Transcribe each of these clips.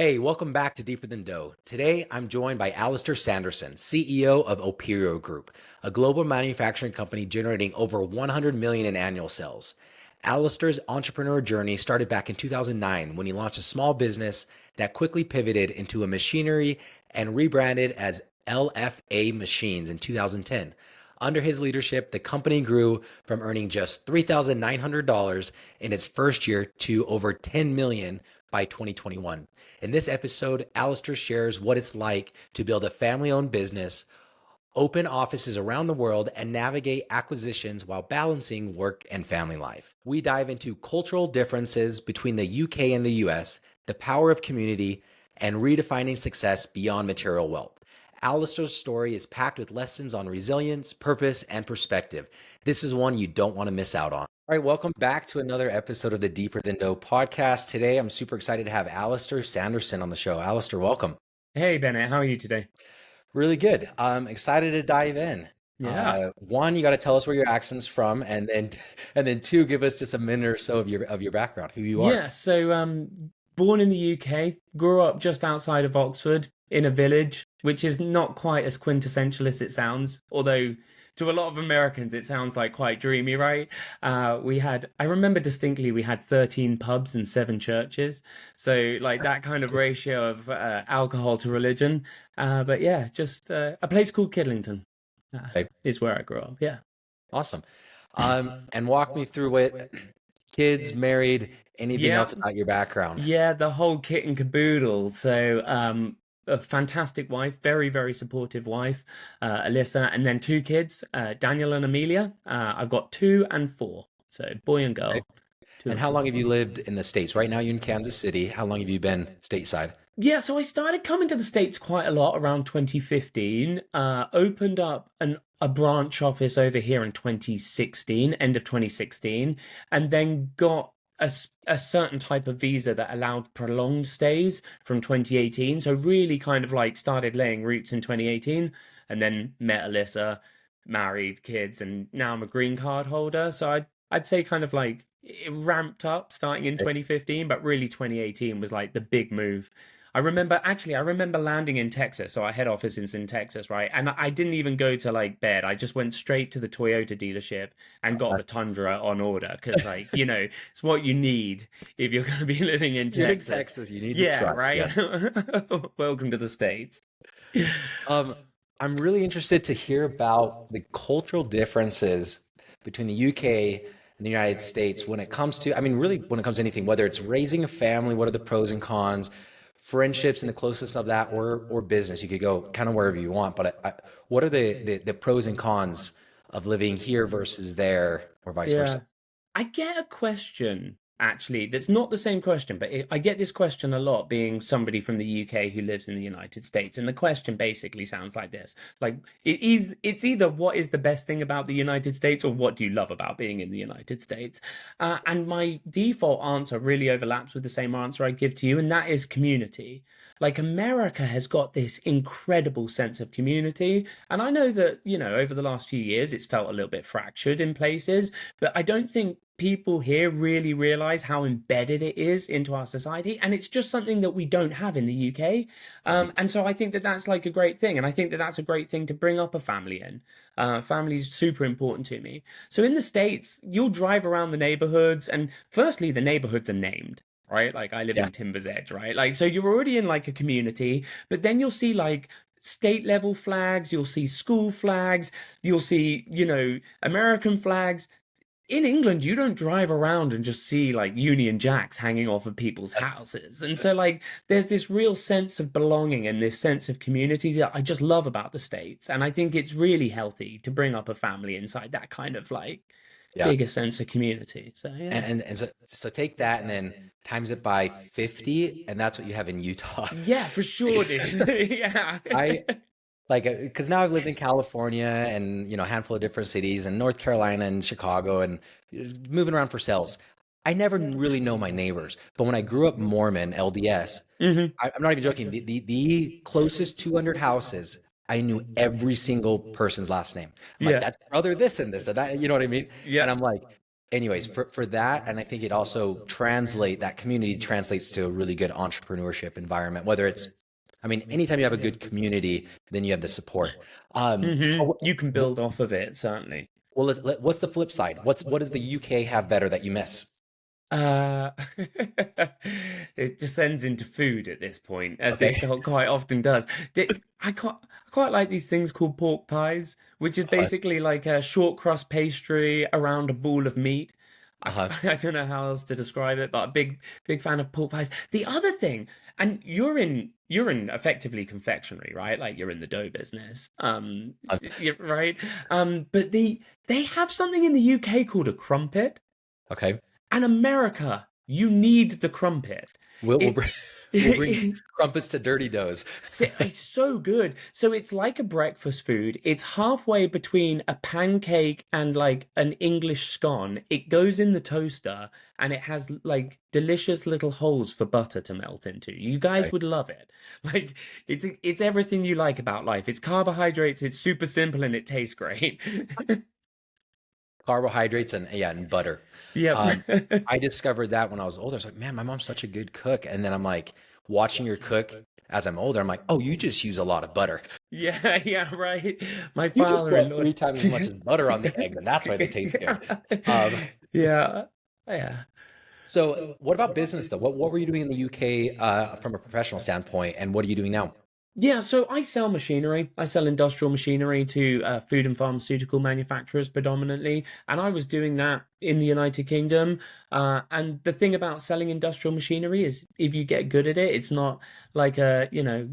Hey, welcome back to Deeper Than Dough. Today, I'm joined by Alastair Sanderson, CEO of Operio Group, a global manufacturing company generating over 100 million in annual sales. Alastair's entrepreneur journey started back in 2009 when he launched a small business that quickly pivoted into a machinery and rebranded as LFA Machines in 2010. Under his leadership, the company grew from earning just $3,900 in its first year to over 10 million by 2021. In this episode, Alistair shares what it's like to build a family-owned business, open offices around the world, and navigate acquisitions while balancing work and family life. We dive into cultural differences between the UK and the US, the power of community, and redefining success beyond material wealth. Alistair's story is packed with lessons on resilience, purpose, and perspective. This is one you don't want to miss out on. All right, welcome back to another episode of the Deeper Than Dough podcast. Today, I'm super excited to have Alastair Sanderson on the show. Alastair, welcome. Hey Bennett, how are you today? Really good. I'm excited to dive in. Yeah. One, you got to tell us where your accent's from, and then and then two, give us just a minute or so of your background, who you are. Born in the UK, grew up just outside of Oxford in a village, which is not quite as quintessential as it sounds, although to a lot of Americans it sounds like quite dreamy, right? I remember distinctly we had 13 pubs and 7 churches. So like that kind of ratio of alcohol to religion. But yeah, just a place called Kidlington Okay, is where I grew up. Yeah. awesome. And walk me through it. Kids, married, anything Yeah. else about your background? Yeah, the whole kit and caboodle. A fantastic wife, very, very supportive wife, Alyssa, and then 2 kids, Daniel and Amelia. I've got 2 and 4, so boy and Okay. girl, 2 And and how 4. long have you lived in the States? Right now, you're in Kansas City. How long have you been stateside? Yeah, so I started coming to the States quite a lot around 2015. Opened up a branch office over here in 2016, end of 2016, and then got a certain type of visa that allowed prolonged stays from 2018. So really kind of like started laying roots in 2018 and then met Alyssa, married, kids, and now I'm a green card holder. I'd say kind of like it ramped up starting in 2015, but really 2018 was like the big move. I remember landing in Texas. So our head office is in Texas, right? And I didn't even go to like bed. I just went straight to the Toyota dealership and got the Tundra on order because, like, it's what you need if you're going to be living in You're in Texas. Texas. You need the Yeah, truck. right. Yeah. Welcome to the States. Um, I'm really interested to hear about the cultural differences between the UK and the United States when it comes to, I mean, really when it comes to anything, whether it's raising a family, what are the pros and cons, friendships and the closeness of that, or business. You could go kind of wherever you want, but what are the pros and cons of living here versus there, or vice versa? Yeah. I get a question actually that's not the same question, but I get this question a lot being somebody from the UK who lives in the United States. And the question basically sounds like this. Like it's either what is the best thing about the United States or what do you love about being in the United States? And my default answer really overlaps with the same answer I give to you, and that is community. Like America has got this incredible sense of community. And I know that, over the last few years, it's felt a little bit fractured in places, but I don't think people here really realize how embedded it is into our society. And it's just something that we don't have in the UK. Right. And so I think that that's like a great thing. And I think that that's a great thing to bring up a family in. Family is super important to me. So in the States, you'll drive around the neighborhoods, and firstly, the neighborhoods are named. Right, like I live Yeah. in Timbers Edge, right? Like, so you're already in like a community, but then you'll see like state level flags, you'll see school flags, you'll see, American flags. In England, you don't drive around and just see like Union Jacks hanging off of people's houses. And so, like, there's this real sense of belonging and this sense of community that I just love about the States. And I think it's really healthy to bring up a family inside that kind of like Yeah. bigger sense of community. So, yeah. And so take that and then times it by 50, and that's what you have in Utah. Yeah, for sure, dude. Yeah. I like because now I've lived in California and a handful of different cities and North Carolina and Chicago and moving around for sales. I never really know my neighbors, but when I grew up Mormon LDS, Hmm. I'm not even joking. The closest 200 houses, I knew every single person's last name. I'm like, Yeah. that's brother this and this and that. You know what I mean? Yeah. And I'm like, anyways, for that, and I think it also that community translates to a really good entrepreneurship environment, whether it's, I mean, anytime you have a good community, then you have the support. You can build off of it, certainly. Well, what's the flip side? What does the UK have better that you miss? Uh, it descends into food at this point, as Okay. it quite often does. I quite like these things called pork pies, which is Uh-huh. basically like a short crust pastry around a ball of meat. I, Uh-huh. I don't know how else to describe it, but a big fan of pork pies. The other thing, and you're in effectively confectionery, right? Like you're in the dough business, right? But they have something in the UK called a crumpet. Okay. And America, you need the crumpet. We'll bring It's we'll bring crumpets to dirty doughs. it's so good. So it's like a breakfast food. It's halfway between a pancake and like an English scone. It goes in the toaster and it has like delicious little holes for butter to melt into. You guys Okay. would love it. Like it's everything you like about life. It's carbohydrates, it's super simple and it tastes great. Carbohydrates and, yeah, and butter. Yep. Um, I discovered that when I was older. I was like, man, my mom's such a good cook. And then I'm like watching her cook as I'm older. I'm like, oh, you just use a lot of butter. Yeah, yeah, right. My You just put father-in-law. 3 times as much as butter on the egg, and that's why they taste good. Um, Yeah, yeah. so what about business though? What were you doing in the UK from a professional standpoint, and what are you doing now? Yeah, so I sell machinery. I sell industrial machinery to food and pharmaceutical manufacturers predominantly, and I was doing that in the United Kingdom. And the thing about selling industrial machinery is if you get good at it, it's not like a,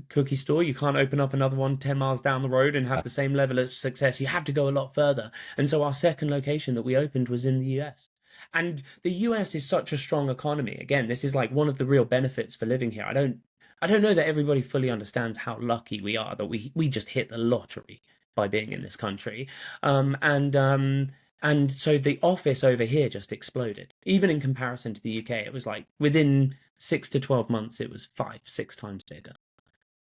cookie store. You can't open up another one 10 miles down the road and have Uh, the same level of success. You have to go a lot further. And so our second location that we opened was in the US. And the US is such a strong economy. Again, this is like one of the real benefits for living here. I don't know that everybody fully understands how lucky we are that we just hit the lottery by being in this country. And so the office over here just exploded. Even in comparison to the UK, it was like within 6 to 12 months, it was 5, 6 times bigger.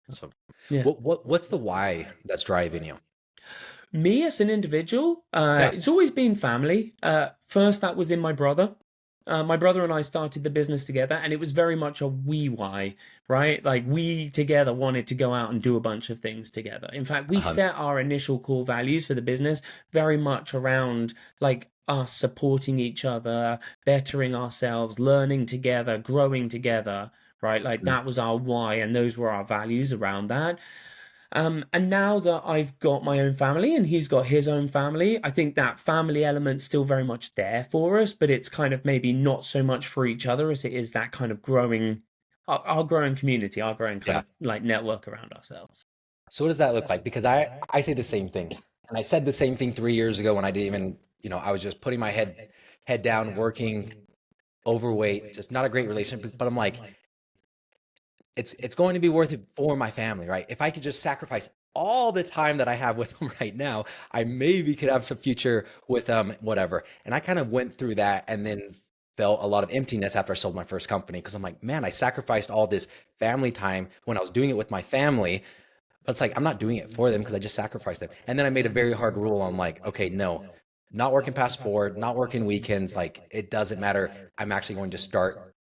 so Yeah. what's the why that's driving you? Me as an individual, Yeah. it's always been family. First, that was in my brother. My brother and I started the business together, and it was very much a we why, right? Like we together wanted to go out and do a bunch of things together. In fact, we Uh-huh. set our initial core values for the business very much around like us supporting each other, bettering ourselves, learning together, growing together, right? Like Mm. that was our why, and those were our values around that. And now that I've got my own family and he's got his own family, I think that family element's still very much there for us, but it's kind of maybe not so much for each other as it is that kind of growing, our growing community, our growing kind Yeah. of like network around ourselves. So what does that look like? Because I say the same thing, and I said the same thing 3 years ago when I didn't even, I was just putting my head down, working, overweight, just not a great relationship. But I'm like, it's going to be worth it for my family, right? If I could just sacrifice all the time that I have with them right now, I maybe could have some future with them, whatever. And I kind of went through that and then felt a lot of emptiness after I sold my first company because I'm like, man, I sacrificed all this family time when I was doing it with my family. But it's like I'm not doing it for them because I just sacrificed them. And then I made a very hard rule. I'm like, okay, no, not working past 4, not working weekends. Like it doesn't matter. I'm actually going to start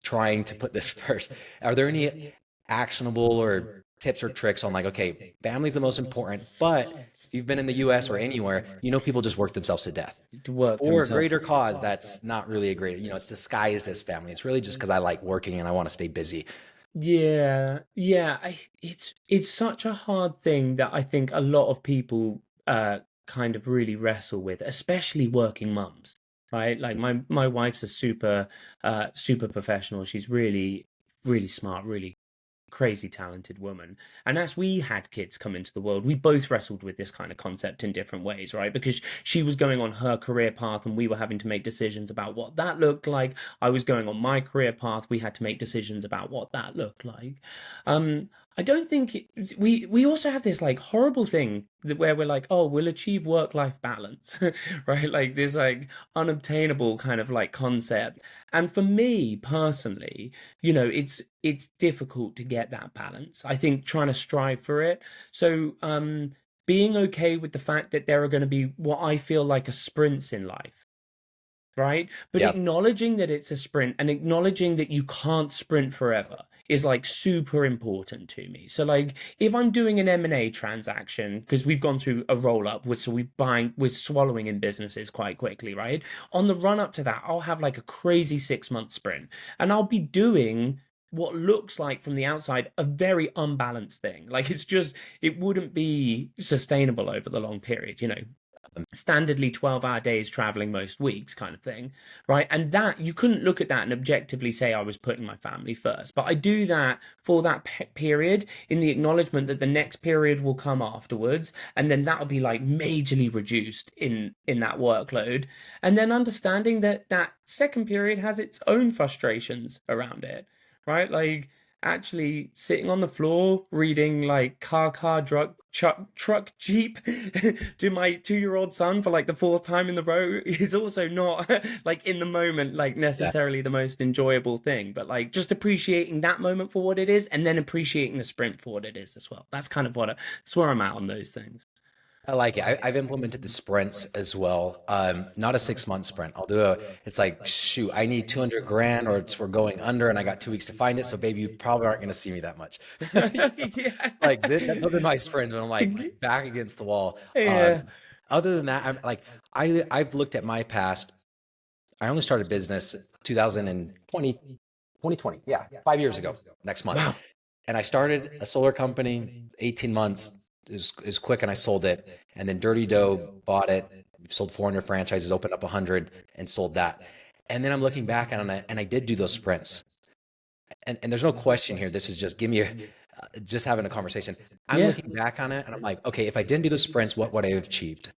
trying to put this first. Are there any actionable or tips or tricks on like, okay, family's the most important, but if you've been in the US or anywhere, people just work themselves to death To work for a themselves. greater cause. That's not really a great, it's disguised as family. It's really just because I like working and I want to stay busy. Yeah, yeah. It's such a hard thing that I think a lot of people kind of really wrestle with, especially working mums, right? Like my wife's a super professional. She's really smart, really crazy talented woman. And as we had kids come into the world, we both wrestled with this kind of concept in different ways, right? Because she was going on her career path and we were having to make decisions about what that looked like. I was going on my career path. We had to make decisions about what that looked like. I don't think we also have this like horrible thing where we're like, oh, we'll achieve work-life balance, right? Like this like unobtainable kind of like concept. And for me personally, it's difficult to get that balance. I think trying to strive for it. So being okay with the fact that there are going to be what I feel like are sprints in life, right? But Yeah. acknowledging that it's a sprint and acknowledging that you can't sprint forever is like super important to me. So like if I'm doing an M&A transaction, because we've gone through a roll up, so we're swallowing in businesses quite quickly, right? On the run up to that, I'll have like a crazy 6 month sprint and I'll be doing what looks like from the outside a very unbalanced thing. Like it's just, it wouldn't be sustainable over the long period, standardly 12-hour days traveling most weeks kind of thing, right? And that you couldn't look at that and objectively say I was putting my family first, but I do that for that period in the acknowledgement that the next period will come afterwards, and then that'll be like majorly reduced in that workload, and then understanding that that second period has its own frustrations around it, right? Like actually sitting on the floor reading like truck jeep to my 2-year-old son for like the fourth time in the row is also not like in the moment like Yeah. necessarily the most enjoyable thing, but like just appreciating that moment for what it is and then appreciating the sprint for what it is as well. That's kind of that's where I'm at on those things. I like it. I've implemented the sprints as well. Not a 6 month sprint. It's like, shoot, I need 200 grand or we're going under and I got 2 weeks to find it. So baby, you probably aren't going to see me that much. Like those are my sprints when I'm like back against the wall. Yeah. Other than that, I'm like, I've looked at my past. I only started business 2020, 2020. Yeah. 5 years ago next month. Wow. And I started a solar company, 18 months is quick, and I sold it. And then Dirty Dough bought it, sold 400 franchises, opened up 100 and sold that. And then I'm looking back on it, and I did do those sprints. And there's no question here. This is just just having a conversation. I'm Yeah. looking back on it, and I'm like, okay, if I didn't do the sprints, what would I have achieved?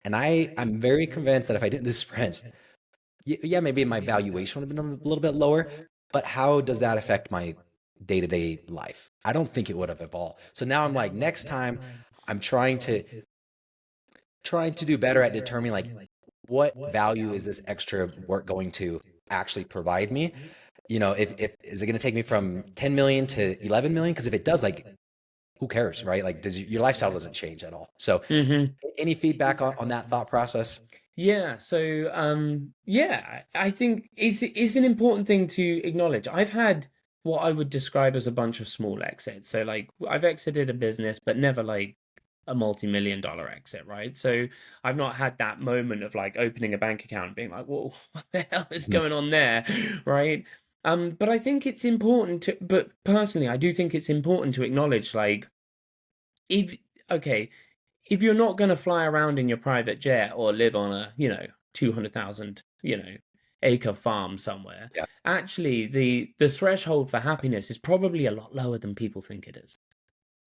And I'm very convinced that if I didn't do the sprints, yeah, maybe my valuation would have been a little bit lower, but how does that affect my day-to-day life? I don't think it would have at all. So now I'm like, next time I'm trying to do better at determining like what value is this extra work going to actually provide me? If is it going to take me from 10 million to 11 million? Because if it does, like, who cares, right? Like, does your lifestyle doesn't change at all. So any feedback on that thought process? Yeah, so yeah, I think it's an important thing to acknowledge. I've had what I would describe as a bunch of small exits. So like I've exited a business, but never like a multi-million-dollar exit, right? So I've not had that moment of like opening a bank account and being like, whoa, what the hell is Mhm. going on there? Right? But I think it's important but personally, I do think it's important to acknowledge like if okay, if you're not going to fly around in your private jet or live on a 200,000 acre farm somewhere, Yeah. actually the threshold for happiness is probably a lot lower than people think it is,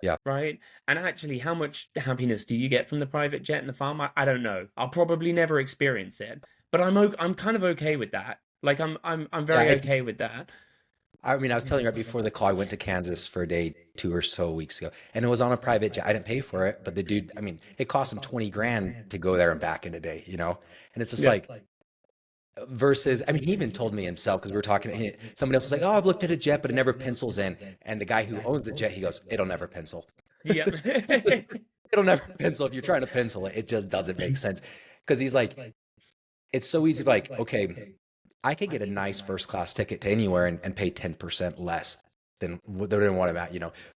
Yeah. right? And actually, how much happiness do you get from the private jet and the farm? I don't know. I'll probably never experience it, but I'm kind of okay with that. Like I'm Yeah. very okay with that. I mean, I was telling you right before the call, I went to Kansas for a day 2 or so weeks ago, and it was on a private jet. I didn't pay for it, but the dude, I mean, it cost him 20 grand to go there and back in a day, And it's just Yeah. like, versus, I mean, he even told me himself because we were talking. Somebody else was like, "Oh, I've looked at a jet, but it never pencils in." And the guy who owns the jet, he goes, "It'll never pencil. Yeah. Just, it'll never pencil. If you're trying to pencil it, it just doesn't make sense." Because he's like, it's so easy. Like, okay, I could get a nice first class ticket to anywhere and pay 10% less than what I'm at.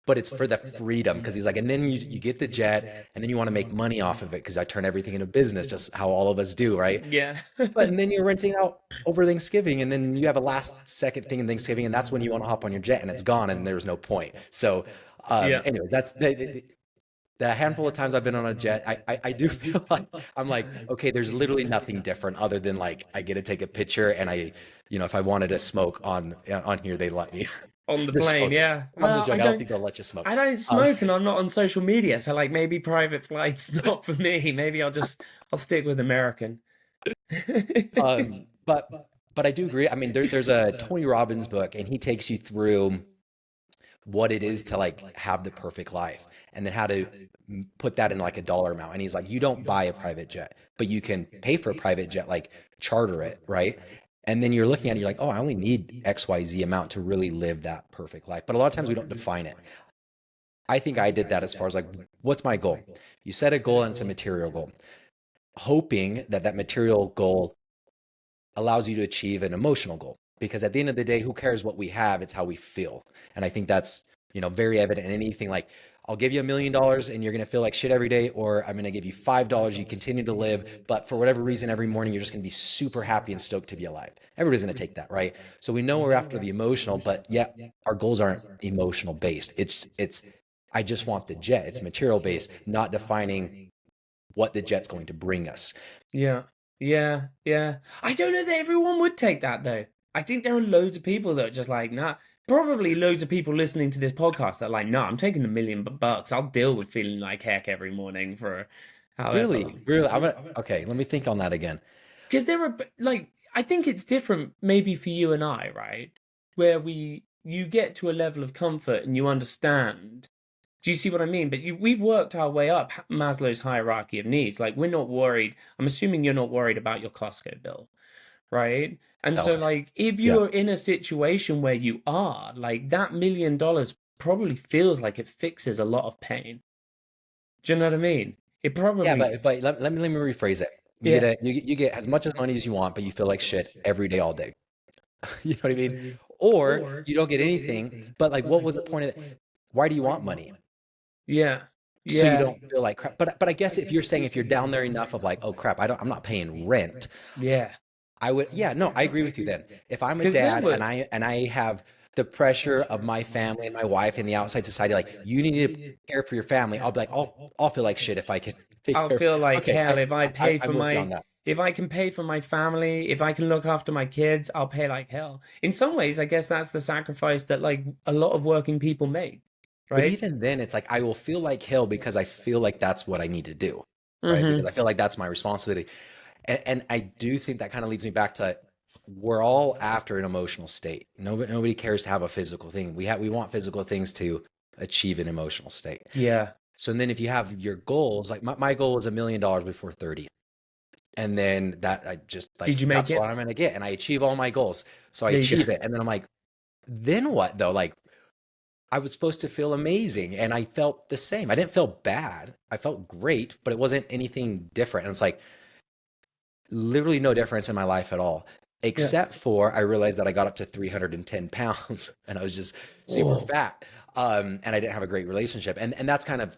But it's for the freedom because he's like, and then you get the jet and then you want to make money off of it because I turn everything into business, just how all of us do, right? Yeah. But and then you're renting out over Thanksgiving, and then you have a last second thing in Thanksgiving, and that's when you want to hop on your jet, and it's gone, and there's no point. So, Yeah. anyway, that's the handful of times I've been on a jet. I do feel like I'm like, okay, there's literally nothing different other than like I get to take a picture, and if I wanted to smoke on here, they let me. On the Just plane, joking. yeah. I'm just Well, joking. I don't think they'll let you smoke. I don't Um, smoke and I'm not on social media, so like maybe private flights not for me. Maybe I'll stick with American. but I do agree. I mean, there's a Tony Robbins book, and he takes you through what it is to like have the perfect life and then how to put that in like a dollar amount. And he's like, you don't buy a private jet, but you can pay for a private jet, like charter it, right? And then you're looking at it, you're like, oh, I only need XYZ amount to really live that perfect life. But a lot of times we don't define it. I think I did that as far as like, what's my goal? You set a goal and it's a material goal, hoping that that material goal allows you to achieve an emotional goal. Because at the end of the day, who cares what we have? It's how we feel. And I think that's, very evident in anything. Like, I'll give you $1 million and you're going to feel like shit every day, or I'm going to give you $5, you continue to live, but for whatever reason, every morning you're just going to be super happy and stoked to be alive. Everybody's going to take that, right? So we know we're after the emotional, but yet our goals aren't emotional based. It's I just want the jet. It's material based, not defining what the jet's going to bring us. Yeah. Yeah. Yeah. I don't know that everyone would take that though. I think there are loads of people that are just like, nah. Probably loads of people listening to this podcast that are like, no, I'm taking the $1 million. I'll deal with feeling like heck every morning for however Really, long. really. Okay, let me think on that again. Because there are like, I think it's different maybe for you and I, right? Where you get to a level of comfort and you understand. Do you see what I mean? But we've worked our way up Maslow's hierarchy of needs. Like, we're not worried. I'm assuming you're not worried about your Costco bill, right? And No. so, like, if Yeah. you're in a situation where you are, like, that $1 million probably feels like it fixes a lot of pain. Do you know what I mean? It Yeah, probably, but let me rephrase it. yeah, You get as much as money as you want, but you feel like shit every day, all day. You know what I mean? Or you don't get anything, but like, what was the point of it? Why do you want money? yeah, So you yeah, don't feel like crap. But I guess if you're saying if you're down there enough of like, oh crap, I'm not paying rent. yeah. I would, yeah, no, I agree with you then. If I'm a Because then dad we're, and I have the pressure of my family and my wife and the outside society, like you need to care for your family, I'll be like, I'll feel like shit if I can take I'll care of. feel like Okay, hell if I pay for I'm with you my, on that. if I can pay for my family, if I can look after my kids, I'll pay like hell. In some ways, I guess that's the sacrifice that like a lot of working people make, But right? even then, it's like I will feel like hell because I feel like that's what I need to do, right? Because Mm-hmm. I feel like that's my responsibility. And I do think that kind of leads me back to we're all after an emotional state. Nobody cares to have a physical thing. We want physical things to achieve an emotional state. Yeah. So then if you have your goals, like my goal was $1 million before 30. And then that I just like Did you make that's what it? I'm gonna get. And I achieve all my goals. So I There you go. achieve it. And then I'm like, then what though? Like I was supposed to feel amazing and I felt the same. I didn't feel bad. I felt great, but it wasn't anything different. And it's like literally no difference in my life at all, Yeah. except for I realized that I got up to 310 pounds and I was just super Whoa. fat. And I didn't have a great relationship. And that's kind of,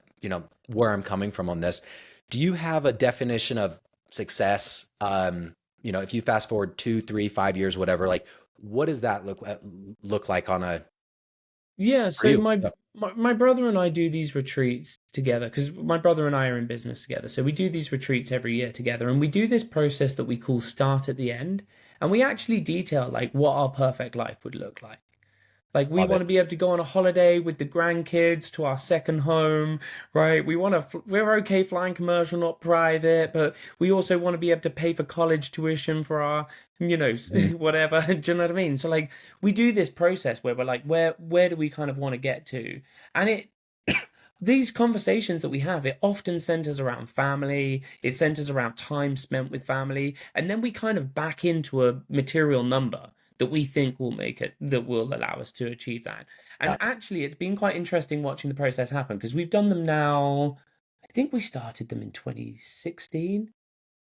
where I'm coming from on this. Do you have a definition of success? If you fast forward 2, 3, 5 years, whatever, like what does that look like on a Yeah, for so you? my brother and I do these retreats together because my brother and I are in business together. So we do these retreats every year together, and we do this process that we call start at the end, and we actually detail like what our perfect life would look like. Like we Love want it. to be able to go on a holiday with the grandkids to our second home, right? We're okay flying commercial, not private, but we also want to be able to pay for college tuition for our, Mhm. whatever. Do you know what I mean? So like we do this process where we're like, where do we kind of want to get to? And these conversations that we have, it often centers around family, it centers around time spent with family, and then we kind of back into a material number that we think will make it, that will allow us to achieve that. And Yeah. actually, it's been quite interesting watching the process happen because we've done them now. I think we started them in 2016.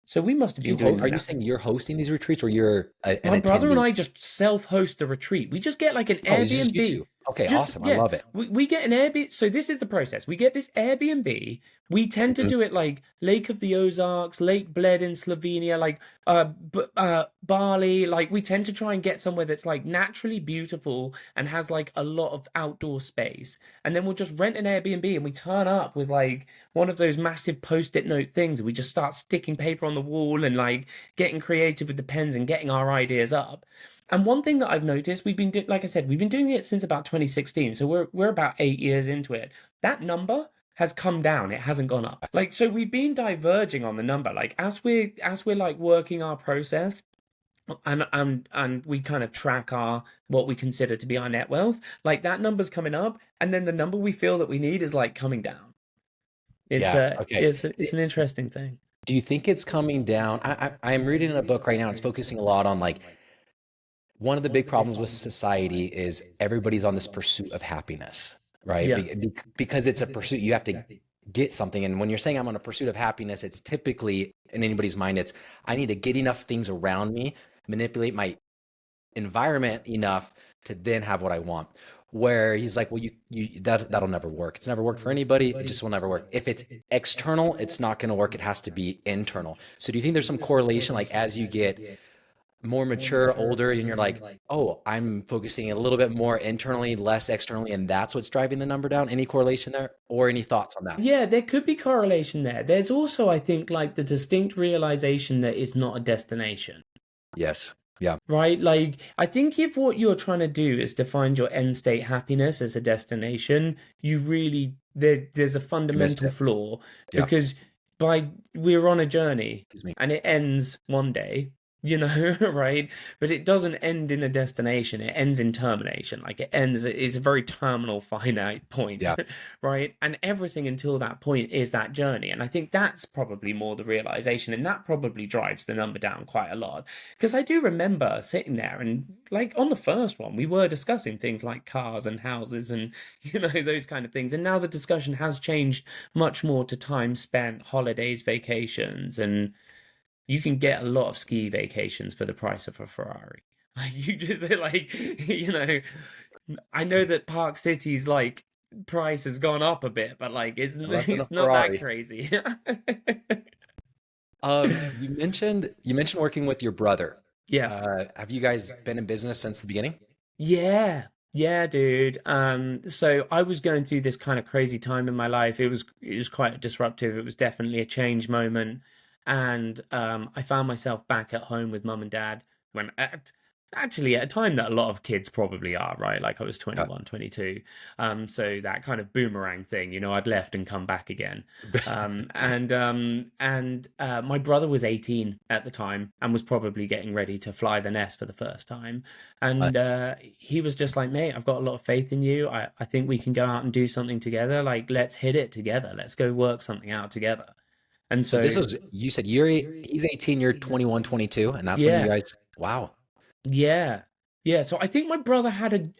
So we must have been doing Are them you now. saying you're hosting these retreats or you're an My brother and attendee? I just self-host the retreat. We just get like an Oh, it's just you Airbnb. two. Okay, Just awesome. I yeah, love it. we get an Airbnb. So this is the process. We get this Airbnb. We tend to Mhm. do it like Lake of the Ozarks, Lake Bled in Slovenia, like Bali. Like we tend to try and get somewhere that's like naturally beautiful and has like a lot of outdoor space. And then we'll just rent an Airbnb and we turn up with like one of those massive post-it note things and we just start sticking paper on the wall and like getting creative with the pens and getting our ideas up. And one thing that I've noticed, like I said, we've been doing it since about 2016, so we're about 8 years into it. That number has come down; it hasn't gone up. Like, so we've been diverging on the number. Like, as we're like working our process, and we kind of track our what we consider to be our net wealth. Like that number's coming up, and then the number we feel that we need is like coming down. It's Yeah. a Okay. it's an interesting thing. Do you think it's coming down? I'm reading a book right now. It's focusing a lot on like one of the big problems with society is everybody's on this pursuit of happiness, right? Yeah, Because it's a pursuit, you have to get something. And when you're saying I'm on a pursuit of happiness, it's typically in anybody's mind, it's I need to get enough things around me manipulate my environment enough to then have what I want. Where he's like, well, that'll never work. It's never worked for anybody. It just will never work. If it's external, it's not going to work. It has to be internal. So do you think there's some correlation, like as you get more mature, older, and you're like, oh, I'm focusing a little bit more internally, less externally, and that's what's driving the number down? Any correlation there, or any thoughts on that? Yeah, there could be correlation there. There's also, I think, like the distinct realization that it's not a destination. Yes. Yeah. Right? Like, I think if what you're trying to do is to find your end state happiness as a destination, you really, there's a You missed fundamental it. flaw Yeah. because we're on a journey Excuse me. and it ends one day, right? But it doesn't end in a destination, it ends in termination. Like, it's a very terminal, finite point, Yeah. right? And everything until that point is that journey. And I think that's probably more the realization, and that probably drives the number down quite a lot. Because I do remember sitting there and, like, on the first one, we were discussing things like cars and houses and, those kind of things. And now the discussion has changed much more to time spent, holidays, vacations, and you can get a lot of ski vacations for the price of a Ferrari. Like, you just like, I know that Park City's like price has gone up a bit, but like Less than a it's not that Ferrari. crazy. You mentioned working with your brother. Yeah. Have you guys been in business since the beginning? Yeah. Yeah, dude. So I was going through this kind of crazy time in my life. It was quite disruptive. It was definitely a change moment. And I found myself back at home with mum and dad when actually at a time that a lot of kids probably are, right? Like I was Yeah. 21, 22. So that kind of boomerang thing, I'd left and come back again. And my brother was 18 at the time and was probably getting ready to fly the nest for the first time. Uh, And he was just like, mate, I've got a lot of faith in you. I think we can go out and do something together. Like, let's hit it together. Let's go work something out together. And so this so, was, you said he's 18, you're 21, 22, and that's when you yeah, guys, wow. yeah, yeah. So I think my brother had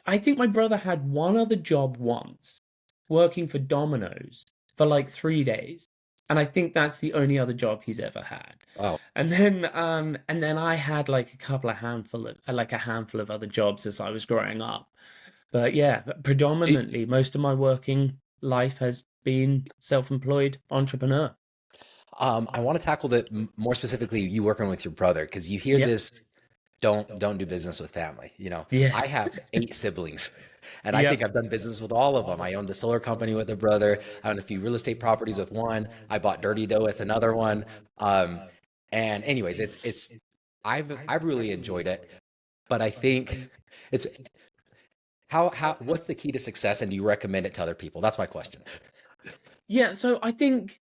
one other job once, working for Domino's for like 3 days. And I think that's the only other job he's ever had. Wow. And then I had like a handful of other jobs as I was growing up. But yeah, Do you- predominantly most of my working life has been self-employed entrepreneur. I want to tackle that more specifically, you working with your brother, because you hear Yep. this, don't do business with family. I Yes. have 8 siblings, and I think Yep. I've done business with all of them. I own the solar company with a brother. I own a few real estate properties with one. I bought Dirty Dough with another one. Um, and anyways, I've really enjoyed it, but I think it's what's the key to success, and do you recommend it to other people? That's my question. Yeah, so I think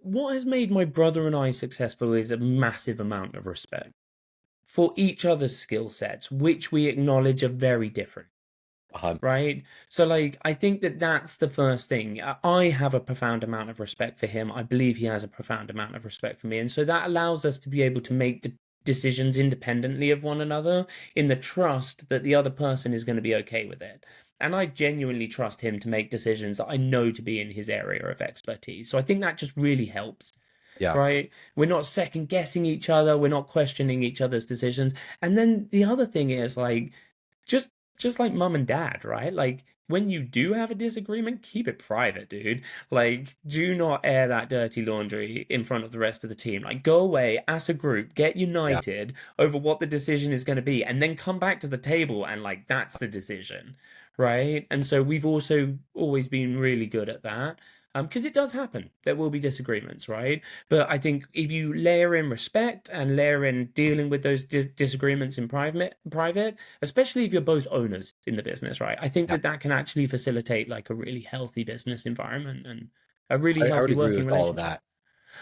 what has made my brother and I successful is a massive amount of respect for each other's skill sets, which we acknowledge are very different, Um, right? So, like, I think that that's the first thing. I have a profound amount of respect for him. I believe he has a profound amount of respect for me. And so that allows us to be able to make decisions independently of one another in the trust that the other person is going to be okay with it. And I genuinely trust him to make decisions that I know to be in his area of expertise. So I think that just really helps, yeah, right? We're not second guessing each other. We're not questioning each other's decisions. And then the other thing is like, just just like mum and dad, right? Like when you do have a disagreement, keep it private, dude. Like, do not air that dirty laundry in front of the rest of the team. Like, go away as a group, get yeah. united over what the decision is going to be, and then come back to the table and like that's the decision, right? And so we've also always been really good at that. Because it does happen. There will be disagreements, right? But I think if you layer in respect and layer in dealing with those disagreements in private, especially if you're both owners in the business, right? I think Yeah. that can actually facilitate like a really healthy business environment and a really I would healthy agree working with all of relationship. that.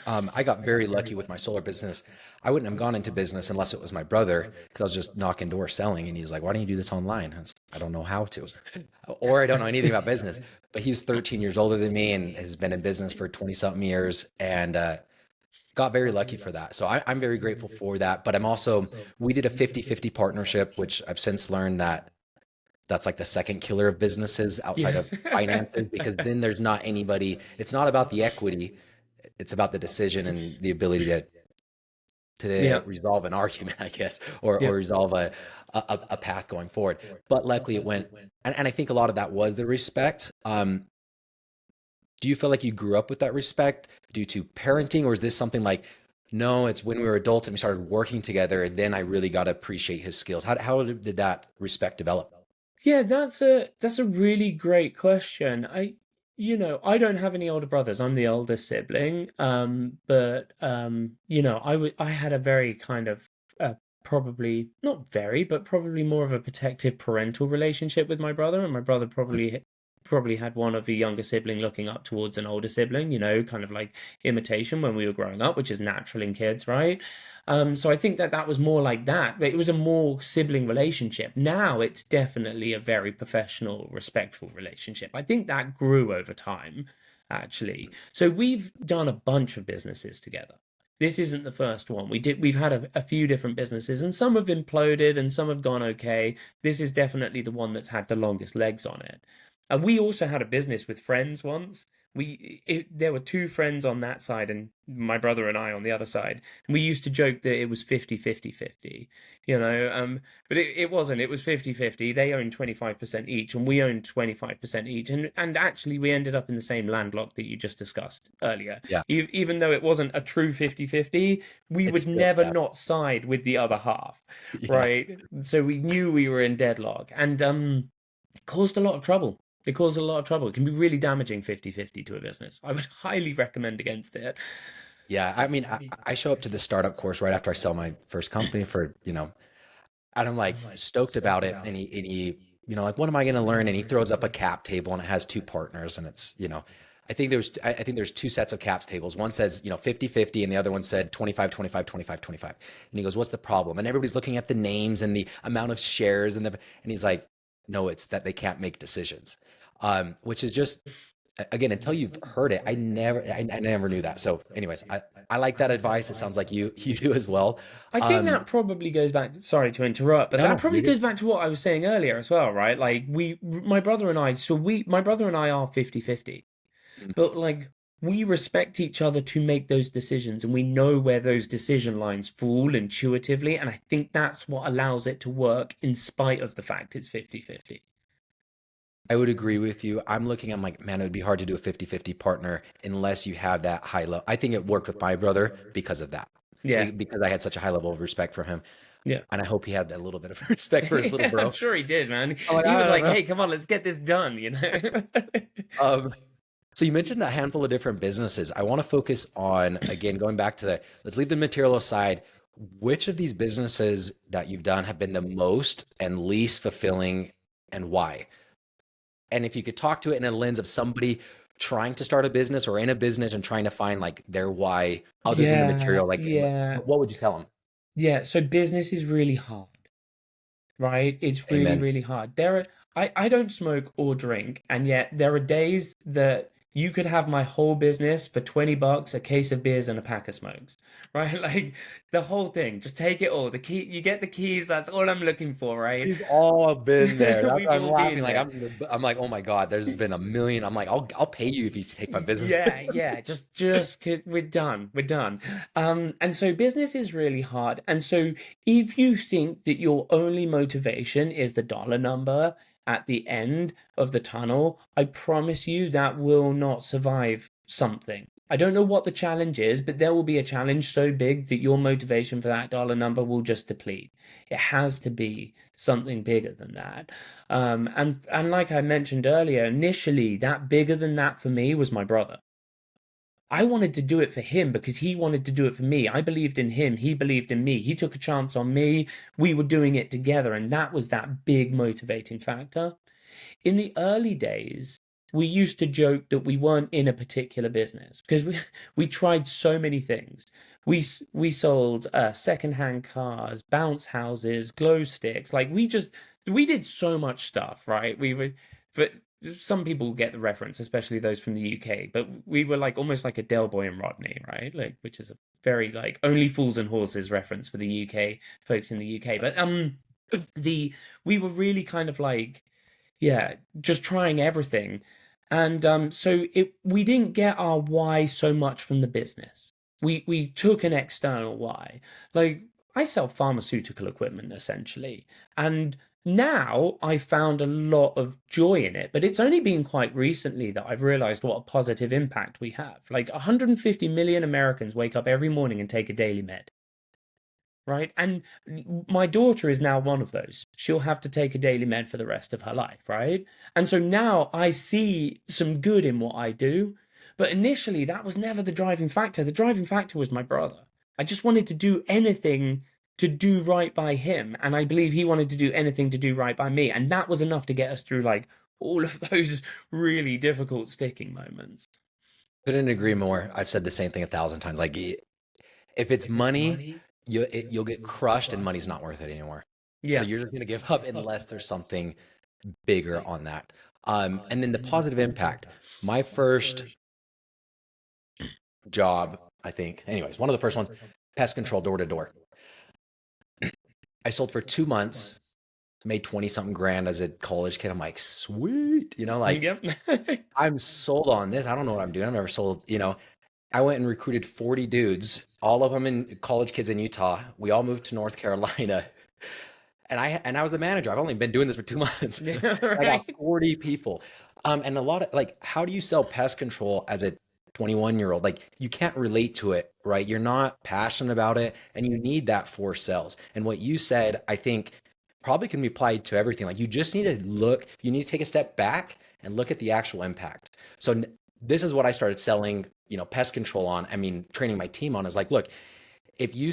I got very lucky with my solar business. I wouldn't have gone into business unless it was my brother, because I was just knocking doors selling, and he's like, "Why don't you do this online?" I don't know how to, or I don't know anything about business. But he's 13 years older than me and has been in business for 20 something years, and got very lucky for that. So I'm very grateful for that. But we did a 50-50 partnership, which I've since learned that that's like the second killer of businesses outside of Yes. finances, because then there's not anybody, it's not about the equity, it's about the decision and the ability to to Yeah. resolve an argument, I guess, or Yeah. resolve a path going forward. But luckily it went, and I think a lot of that was the respect. Do you feel like you grew up with that respect due to parenting, or is this something like, no, it's when we were adults and we started working together, and then I really got to appreciate his skills? How did that respect develop? Yeah, that's a really great question. I don't have any older brothers. I'm the oldest sibling. But I had a very kind of probably not very, but probably more of a protective parental relationship with my brother, and my brother probably had one of a younger sibling looking up towards an older sibling, kind of like imitation when we were growing up, which is natural in kids, right? So I think that was more like that, but it was a more sibling relationship. Now it's definitely a very professional, respectful relationship. I think that grew over time, actually. So we've done a bunch of businesses together. This isn't the first one. We've had a few different businesses, and some have imploded and some have gone okay. This is definitely the one that's had the longest legs on it. And we also had a business with friends once. There were two friends on that side and my brother and I on the other side. And we used to joke that it was 50-50-50, but it wasn't. It was 50-50. They owned 25% each and we owned 25% each. And actually, we ended up in the same landlocked that you just discussed earlier. Yeah, Even though it wasn't a true 50-50, we it's would still, never yeah, not side with the other half, yeah. right? So we knew we were in deadlock. And it caused a lot of trouble. It caused a lot of trouble. It can be really damaging 50-50 to a business. I would highly recommend against it. Yeah, I mean, I show up to the startup course right after I sell my first company for, and I'm like stoked about it. And he, like, what am I going to learn? And he throws up a cap table and it has two partners. And it's, I think there's two sets of caps tables. One says, 50-50, and the other one said 25-25-25-25. And he goes, what's the problem? And everybody's looking at the names and the amount of shares and he's like, no, it's that they can't make decisions. Which is just, again, until you've heard it, I never knew that. So anyways, I like that advice. It sounds like you do as well. I think Um, that probably goes back, sorry to interrupt, but no, that no, probably you're good. goes back to what I was saying earlier as well, right? Like my brother and I, my brother and I are 50-50, but like we respect each other to make those decisions and we know where those decision lines fall intuitively. And I think that's what allows it to work in spite of the fact it's 50-50. I would agree with you. I'm like, man, it would be hard to do a 50-50 partner unless you have that high level. I think it worked with my brother because of that, Yeah. because I had such a high level of respect for him. Yeah. And I hope he had a little bit of respect for his little Yeah, I'm bro. sure he did, man. I'm like, He was I don't like, know. "Hey, come on, let's get this done." Um, so you mentioned a handful of different businesses. I want to focus on, again, going back to let's leave the material aside. Which of these businesses that you've done have been the most and least fulfilling, and why? And if you could talk to it in a lens of somebody trying to start a business or in a business and trying to find like their why other than the Yeah, material, like yeah, what would you tell them? yeah. So business is really hard, right? It's really, Amen. really hard. I don't smoke or drink, and yet there are days that you could have my whole business for $20, a case of beers and a pack of smokes, right? Like the whole thing. Just take it all. The key, you get the keys. That's all I'm looking for, right? We've all been there. That's We've why I'm all laughing. been Like there. I'm like, oh my God, there's been a million. I'm like, I'll pay you if you take my business. Yeah. We're done. We're done. And so business is really hard. And so if you think that your only motivation is the dollar number at the end of the tunnel, I promise you that will not survive something. I don't know what the challenge is, but there will be a challenge so big that your motivation for that dollar number will just deplete. It has to be something bigger than that. And like I mentioned earlier, initially that bigger than that for me was my brother. I wanted to do it for him because he wanted to do it for me. I believed in him. He believed in me. He took a chance on me. We were doing it together. And that was that big motivating factor. In the early days, we used to joke that we weren't in a particular business because we tried so many things. We sold secondhand cars, bounce houses, glow sticks. Like we did so much stuff, right? We were, but some people get the reference, especially those from the UK. But we were like almost like a Del Boy and Rodney, right? Like which is a very like only fools and horses reference for the UK folks in the UK. But the we were really kind of like yeah, just trying everything. And so it we didn't get our why so much from the business. We took an external why. Like, I sell pharmaceutical equipment essentially, and now I found a lot of joy in it, but it's only been quite recently that I've realized what a positive impact we have. Like 150 million Americans wake up every morning and take a daily med, right? And my daughter is now one of those. She'll have to take a daily med for the rest of her life, right? And so now I see some good in what I do. But initially, that was never the driving factor. The driving factor was my brother. I just wanted to do anything to do right by him. And I believe he wanted to do anything to do right by me. And that was enough to get us through like all of those really difficult sticking moments. Couldn't agree more. I've said the same thing 1,000 times. Like, if it's money, you'll get crushed, and money's not worth it anymore. So Yeah. you're just gonna give up unless there's something bigger on that. And then the positive impact. My first job, I think, anyways, one of the first ones, pest control door to door. I sold for 2 months, made 20 something grand as a college kid. I'm like, sweet, like Yep. I'm sold on this. I don't know what I'm doing. I've never sold. I went and recruited 40 dudes, all of them in college kids in Utah. We all moved to North Carolina. And I was the manager. I've only been doing this for 2 months. Yeah, I got right. 40 people. And a lot of like, how do you sell pest control as a 21-year-old? Like, you can't relate to it, right? You're not passionate about it, and you need that for sales. And what you said, I think, probably can be applied to everything. Like, you just need to you need to take a step back and look at the actual impact. So this is what I started selling, pest control on. I mean, training my team on is like, look, if you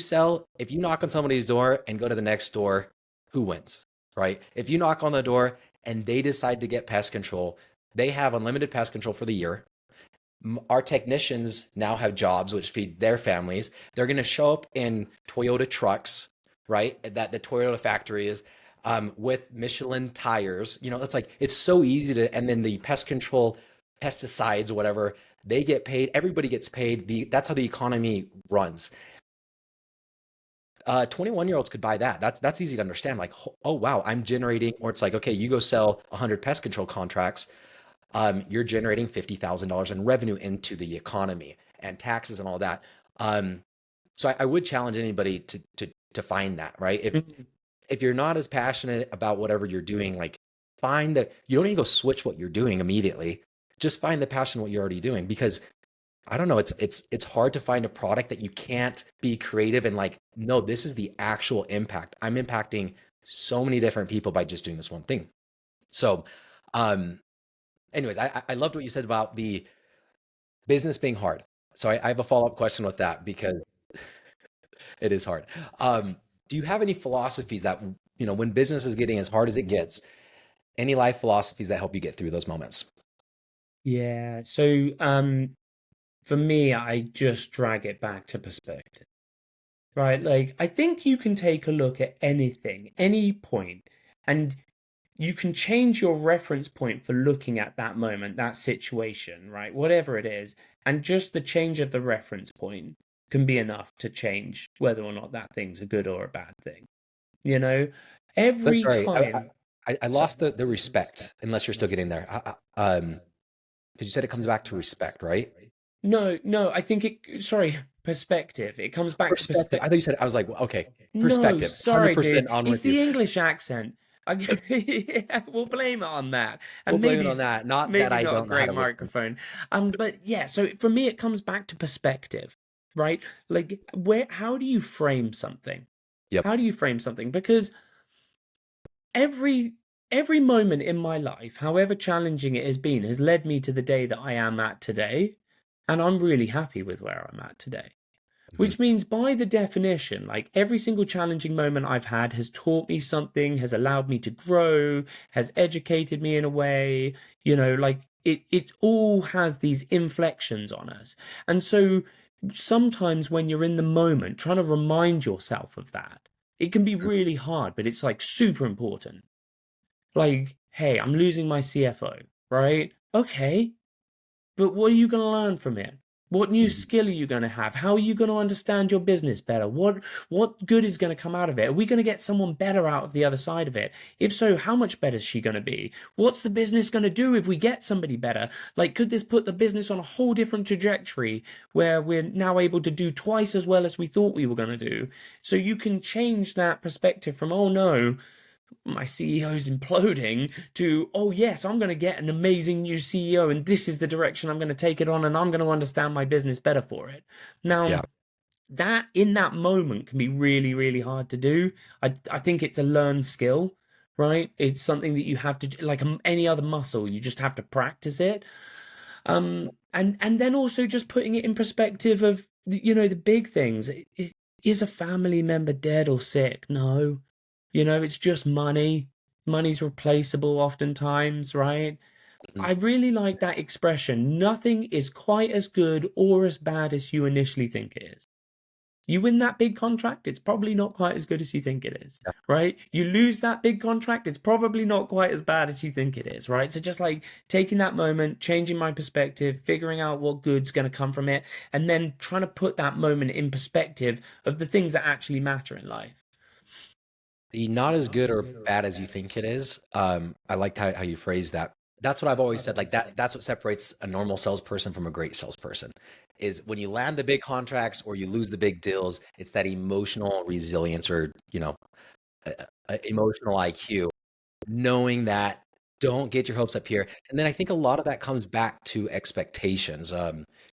knock on somebody's door and go to the next door, who wins, right? If you knock on the door and they decide to get pest control, they have unlimited pest control for the year. Our technicians now have jobs which feed their families. They're going to show up in Toyota trucks, right? That the Toyota factory is, with Michelin tires. It's like, it's so easy to, and then the pest control, pesticides, whatever, they get paid. Everybody gets paid. That's how the economy runs. 21-year-olds could buy that. That's easy to understand. Like, oh wow, I'm generating, or it's like, okay, you go sell 100 pest control contracts. You're generating $50,000 in revenue into the economy and taxes and all that. So I would challenge anybody to find that, right? If you're not as passionate about whatever you're doing, like, find that you don't need to go switch what you're doing immediately. Just find the passion what you're already doing, because I don't know, it's hard to find a product that you can't be creative and like, no, this is the actual impact. I'm impacting so many different people by just doing this one thing. So, anyways, I loved what you said about the business being hard. So I have a follow-up question with that, because it is hard. Do you have any philosophies that, when business is getting as hard as it gets, any life philosophies that help you get through those moments? Yeah. So, for me, I just drag it back to perspective, right? Like, I think you can take a look at anything, any point, and you can change your reference point for looking at that moment, that situation, right? Whatever it is. And just the change of the reference point can be enough to change whether or not that thing's a good or a bad thing. You know, But every sorry, time. I So, lost the respect, unless you're still getting there. Because you said it comes back to respect, right? no, no, I think sorry, perspective. It comes back to Perspective. I perspective. thought you said, I was like, well, okay, No, perspective, sorry, dude. 100% on It's with you. the English accent. Yeah, we'll blame it on that. We'll And blame it on maybe that. Not that maybe I not a don't know how great to listen. microphone. But yeah, so for me it comes back to perspective, right? Like, how do you frame something? Yep. How do you frame something? Because every every moment in my life, however challenging it has been, has led me to the day that I am at today. And I'm really happy with where I'm at today. Mhm. Which means, by the definition, like, every single challenging moment I've had has taught me something, has allowed me to grow, has educated me in a way, like, it all has these inflections on us. And so sometimes when you're in the moment, trying to remind yourself of that, it can be really hard, but it's like super important. Like, hey, I'm losing my CFO, right? Okay, but what are you going to learn from it? What new Mhm. skill are you going to have? How are you going to understand your business better? What good is going to come out of it? Are we going to get someone better out of the other side of it? If so, how much better is she going to be? What's the business going to do if we get somebody better? Like, could this put the business on a whole different trajectory where we're now able to do twice as well as we thought we were going to do? So you can change that perspective from, oh no, my CEO's imploding, to, oh yes, I'm going to get an amazing new CEO and this is the direction I'm going to take it on and I'm going to understand my business better for it. Now, Yeah. that in that moment can be really, really hard to do. I think it's a learned skill, right? It's something that you have to, like any other muscle, you just have to practice it. And then also just putting it in perspective of, the big things. Is a family member dead or sick? No. It's just money. Money's replaceable oftentimes, right? Mhm. I really like that expression. Nothing is quite as good or as bad as you initially think it is. You win that big contract, it's probably not quite as good as you think it is, right? You lose that big contract, it's probably not quite as bad as you think it is, right? So just like taking that moment, changing my perspective, figuring out what good's going to come from it, and then trying to put that moment in perspective of the things that actually matter in life. The not as good or bad as you think it is. I liked how you phrased that. That's what I've always said. Like that's what separates a normal salesperson from a great salesperson. Is when you land the big contracts or you lose the big deals, it's that emotional resilience or, emotional IQ, knowing that don't get your hopes up here. And then I think a lot of that comes back to expectations.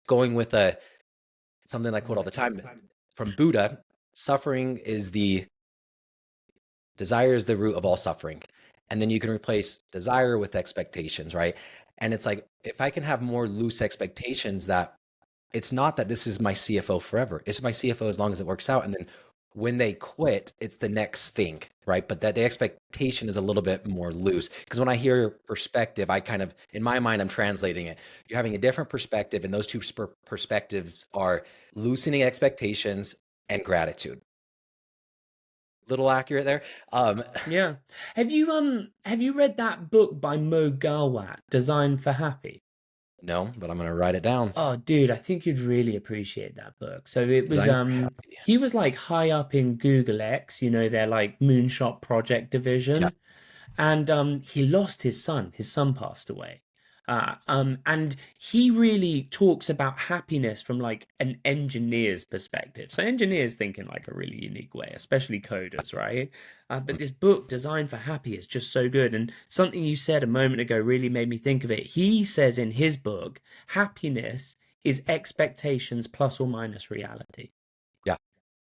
Going with something I quote all the time from Buddha, suffering is the desire is the root of all suffering. And then you can replace desire with expectations, right? And it's like, if I can have more loose expectations that it's not that this is my CFO forever, it's my CFO as long as it works out. And then when they quit, it's the next thing, right? But that the expectation is a little bit more loose. Because when I hear perspective, I kind of, in my mind, I'm translating it. You're having a different perspective, and those two perspectives are loosening expectations and gratitude. Little accurate there. Yeah. Have you read that book by Mo Gawat, Designed for Happy? No, but I'm gonna write it down. Oh, dude, I think you'd really appreciate that book. So it was Designed for happy. he was like high up in Google X, their like moonshot project Yeah. division, and he lost his son passed away. And he really talks about happiness from like an engineer's perspective. So engineers think in like a really unique way, especially coders, right? But this book, Designed for Happy, is just so good. And something you said a moment ago really made me think of it. He says in his book, happiness is expectations plus or minus reality, Yeah.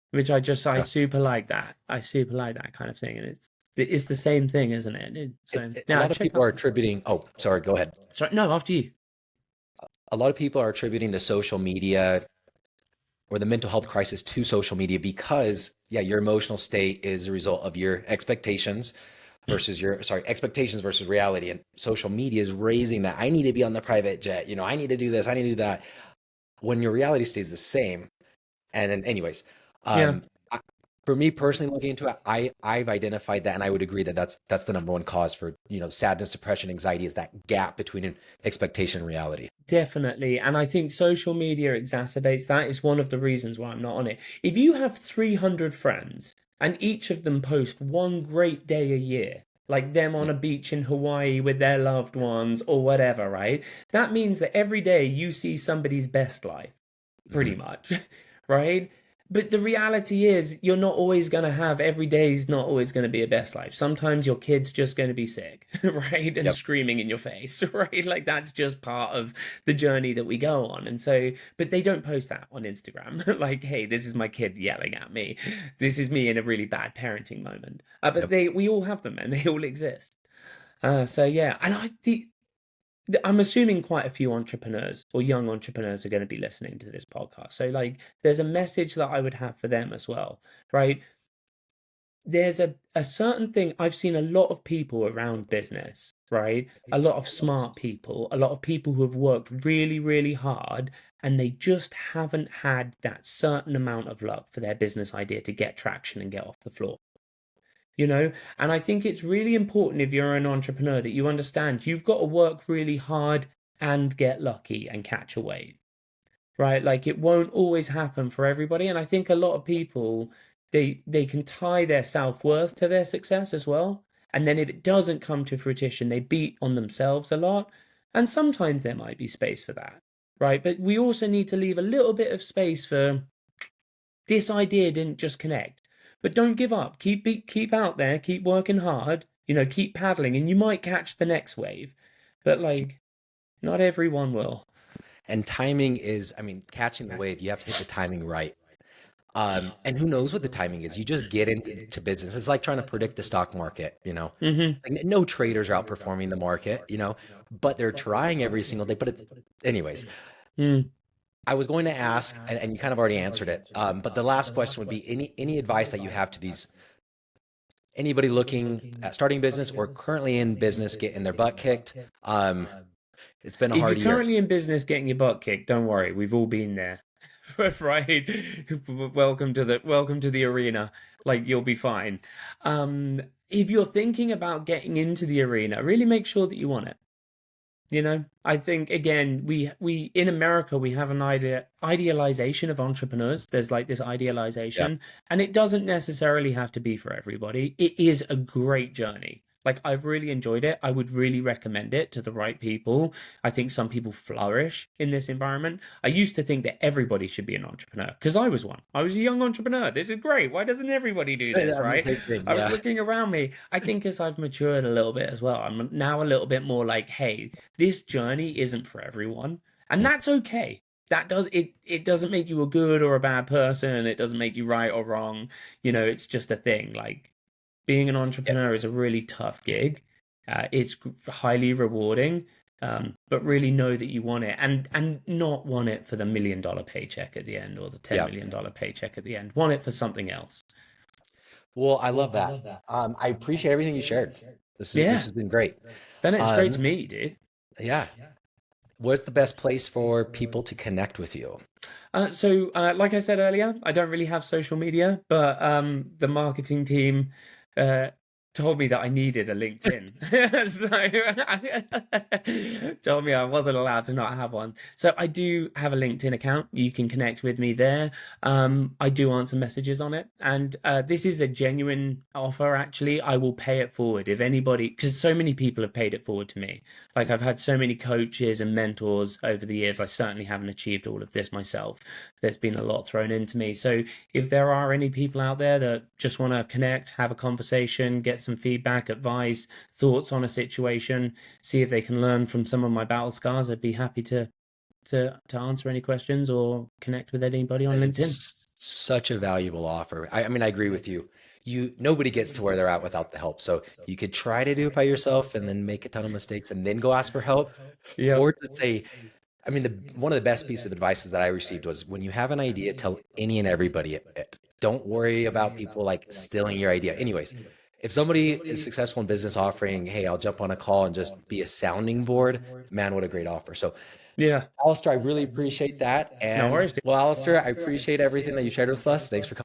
which I Yeah. super like that. I super like that kind of thing, and it's the same thing, isn't it? So A yeah, lot of check people out. are attributing, oh, sorry, go ahead. Sorry, no, after you. A lot of people are attributing the social media or the mental health crisis to social media because, yeah, your emotional state is a result of your expectations expectations versus reality. And social media is raising that. I need to be on the private jet. I need to do this. I need to do that. When your reality stays the same. And then, anyways, Yeah, um, I, for me personally, looking into it, I've identified that, and I would agree that that's the number one cause for sadness, depression, anxiety is that gap between expectation and reality. definitely. And I think social media exacerbates that. Is one of the reasons why I'm not on it. If you have 300 friends and each of them post one great day a year, like them on a beach in Hawaii with their loved ones or whatever, right? That means that every day you see somebody's best life, Mm-hmm. pretty much, right? But the reality is, you're not always going to have every day's not always going to be a best life. Sometimes your kid's just going to be sick, right? And Yep. screaming in your face, right? Like that's just part of the journey that we go on. And so, but they don't post that on Instagram. Like, hey, this is my kid yelling at me. This is me in a really bad parenting moment. But Yep. we all have them and they all exist. So yeah, and I'm assuming quite a few entrepreneurs or young entrepreneurs are going to be listening to this podcast. So, like, there's a message that I would have for them as well, right? There's a certain thing I've seen a lot of people around business, right? A lot of smart people, a lot of people who have worked really, really hard, and they just haven't had that certain amount of luck for their business idea to get traction and get off the floor. And I think it's really important if you're an entrepreneur that you understand you've got to work really hard and get lucky and catch a wave, right? Like it won't always happen for everybody. And I think a lot of people, they can tie their self-worth to their success as well. And then if it doesn't come to fruition, they beat on themselves a lot. And sometimes there might be space for that, right? But we also need to leave a little bit of space for this idea didn't just connect. But don't give up. Keep out there, keep working hard, keep paddling, and you might catch the next wave. But like not everyone will. And timing is, I mean, catching the wave, you have to hit the timing right. And who knows what the timing is? You just get into business. It's like trying to predict the stock market, you know. Hmm. It's like no traders are outperforming the market, you know, but they're trying every single day. But it's, anyways, Mm. I was going to ask, and you kind of already answered it. But the last question would be any advice that you have to these anybody looking at starting business or currently in business getting their butt kicked. It's been a If you're hard year. currently in business getting your butt kicked, don't worry, we've all been there. Right? Welcome to the arena. Like you'll be fine. If you're thinking about getting into the arena, really make sure that you want it. I think again, we in America we have an idealization of entrepreneurs. There's like this Yeah. idealization, and it doesn't necessarily have to be for everybody. It is a great journey. Like I've really enjoyed it. I would really recommend it to the right people. I think some people flourish in this environment. I used to think that everybody should be an entrepreneur because I was one. I was a young entrepreneur. This is great. Why doesn't everybody do this, I'm the right? same thing. I was Yeah. looking around me. I think as I've matured a little bit as well, I'm now a little bit more like, hey, this journey isn't for everyone, and that's okay. It doesn't make you a good or a bad person. It doesn't make you right or wrong. It's just a thing. Like being an Yeah. entrepreneur is a really tough gig. It's highly rewarding, but really know that you want it, and not want it for the $1 million paycheck at the end or the ten Yeah. million dollar paycheck at the end. Want it for something else. Well, I love that. I appreciate everything you shared. This Yeah, has been great. Bennett, it's great to Um, meet you, dude. yeah. What's the best place for people to connect with you? Like I said earlier, I don't really have social media, but the marketing team uh, told me that I needed a LinkedIn. So told me I wasn't allowed to not have one. So I do have a LinkedIn account. You can connect with me there. I do answer messages on it, and this is a genuine offer. Actually, I will pay it forward if anybody, because so many people have paid it forward to me. Like I've had so many coaches and mentors over the years. I certainly haven't achieved all of this myself. There's been a lot thrown into me. So if there are any people out there that just want to connect, have a conversation, get some feedback, advice, thoughts on a situation, see if they can learn from some of my battle scars, I'd be happy to answer any questions or connect with anybody on LinkedIn. It's such a valuable offer. I mean, I agree with you. Nobody gets to where they're at without the help. So you could try to do it by yourself and then make a ton of mistakes and then go ask for help, or Yep. just say, I mean, one of the best pieces of advice that I received was when you have an idea, tell any and everybody it. Don't worry about people like stealing your idea. Anyways, if somebody is successful in business offering, hey, I'll jump on a call and just be a sounding board, man, what a great offer. So, Yeah. Alistair, I really appreciate that. No And worries, dude. well, Alistair, I appreciate everything that you shared with us. Thanks for coming.